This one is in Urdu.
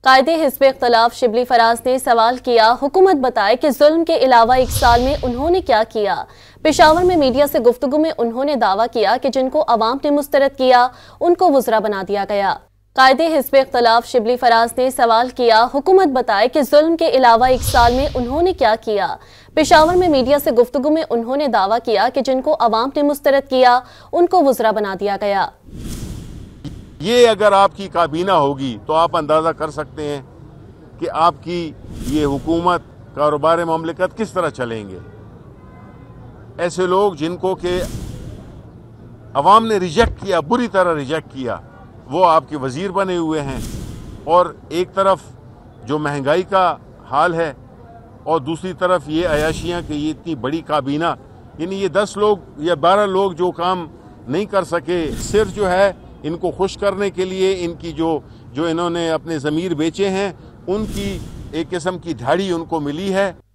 قائد حزب اختلاف شبلی فراز نے سوال کیا، حکومت بتائے کہ ظلم کے علاوہ 1 سال میں انہوں نے کیا کیا۔ پشاور میں میڈیا سے گفتگو میں انہوں نے دعویٰ کیا کہ جن کو عوام نے مسترد کیا ان کو وزراء بنا دیا گیا۔ قائد حزب اختلاف شبلی فراز نے سوال کیا، حکومت بتائے کہ ظلم کے علاوہ 1 سال میں انہوں نے کیا کیا۔ پشاور میں میڈیا سے گفتگو میں انہوں نے دعویٰ کیا کہ جن کو عوام نے مسترد کیا ان کو وزراء بنا دیا گیا۔ یہ اگر آپ کی کابینہ ہوگی تو آپ اندازہ کر سکتے ہیں کہ آپ کی یہ حکومت کاروبار مملکت کس طرح چلیں گے۔ ایسے لوگ جن کو کہ عوام نے ریجیکٹ کیا، بری طرح ریجیکٹ کیا، وہ آپ کے وزیر بنے ہوئے ہیں، اور ایک طرف جو مہنگائی کا حال ہے اور دوسری طرف یہ عیاشیاں کہ یہ اتنی بڑی کابینہ، یعنی یہ 10 لوگ یا 12 لوگ جو کام نہیں کر سکے، صرف جو ہے ان کو خوش کرنے کے لیے ان کی جو انہوں نے اپنے ضمیر بیچے ہیں، ان کی ایک قسم کی دھاڑی ان کو ملی ہے۔